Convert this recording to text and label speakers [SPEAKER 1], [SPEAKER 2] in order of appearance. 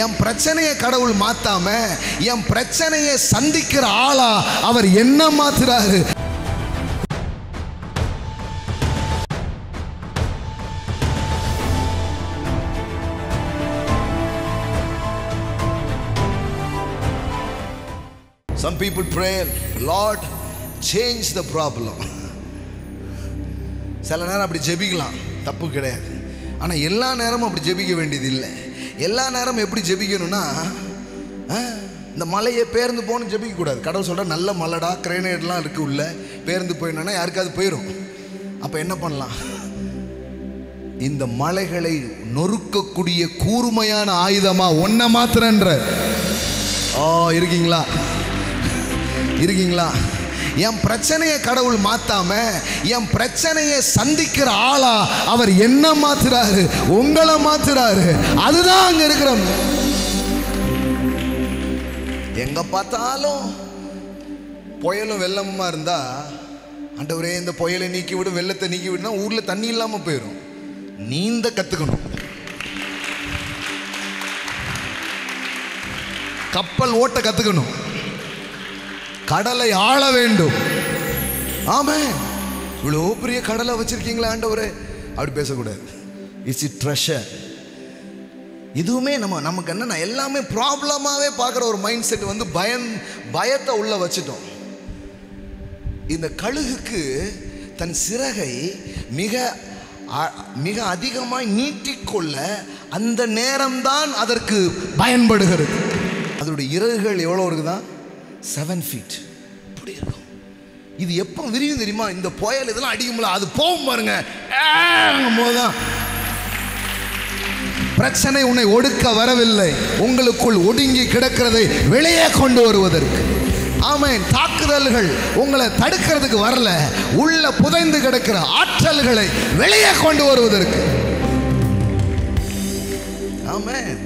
[SPEAKER 1] என் பிரச்சனையை கடவுள் மாத்தாம என் பிரச்சனையை சந்திக்கிற ஆளா அவர் என்ன மாத்துறாரு. Some people pray, Lord, change the problem. சில நேரம் அப்படி ஜெபிக்கலாம், தப்பு கிடையாது. ஆனால் எல்லா நேரமும் அப்படி ஜெபிக்க வேண்டியது இல்லை. எல்லா நேரமும் எப்படி ஜெபிக்கணும்னா, இந்த மலையை பேர்ந்து போகணும் ஜெபிக்கக்கூடாது. கடவுள் சொல்கிற நல்ல மலைடா, கிரேனைட்லாம் இருக்குது உள்ள, பேர்ந்து போயிடணும்னா யாருக்காவது போயிடும். அப்போ என்ன பண்ணலாம்? இந்த மலைகளை நொறுக்கக்கூடிய கூர்மையான ஆயுதமா ஒன்றை மாத்திரன்ற இருக்கீங்களா? இருக்கீங்களா? என் பிரச்சனையை கடவுள் மாத்தாம என் பிரச்சனையை சந்திக்கிற ஆளா அவர் என்ன மாத்துறாரு, உங்களை மாத்துறாரு. அதுதான் அங்க இருக்கிற. எங்க பார்த்தாலும் புயலும் வெள்ளமா இருந்தா, ஆண்டவரே இந்த புயலை நீக்கி விடு, வெள்ளத்தை நீக்கி விடுனா ஊர்ல தண்ணி இல்லாம போயிடும். நீந்த கத்துக்கணும், கப்பல் ஓட்ட கத்துக்கணும், கடலை ஆள வேண்டும். ஆமென். இவ்வளோ பெரிய கடலை வச்சிருக்கீங்களா ஆண்டவரே, அப்படி பேசக்கூடாது. It's it treasure. இதுவுமே நமக்கு என்னன்னா எல்லாமே ப்ராப்ளமாகவே பார்க்குற ஒரு மைண்ட் செட் வந்து பயத்தை உள்ள வச்சுட்டோம். இந்த கழுகுக்கு தன் சிறகை மிக மிக அதிகமாக நீட்டிக்கொள்ள அந்த நேரம்தான் அதற்கு பயன்படுகிறது. அதோடைய இறகுகள் எவ்வளோ இருக்குதான்? 7 feet. இப்படி இருக்கும். இது எப்போ விரியும் தெரியுமா? இந்த புயல் இதெல்லாம் அடிக்கும்ல, அது போகும் பாருங்க போதுதான். பிரச்சனை உன்னை ஒடுக்க வரவில்லை, உங்களுக்குள் ஒடுங்கி கிடக்கிறதை வெளியே கொண்டு வருவதற்கு. ஆமென். தாக்குதல்கள் உங்களை தடுக்கிறதுக்கு வரல, உள்ள புதைந்து கிடக்கிற ஆற்றல்களை வெளியே கொண்டு வருவதற்கு. ஆமென்.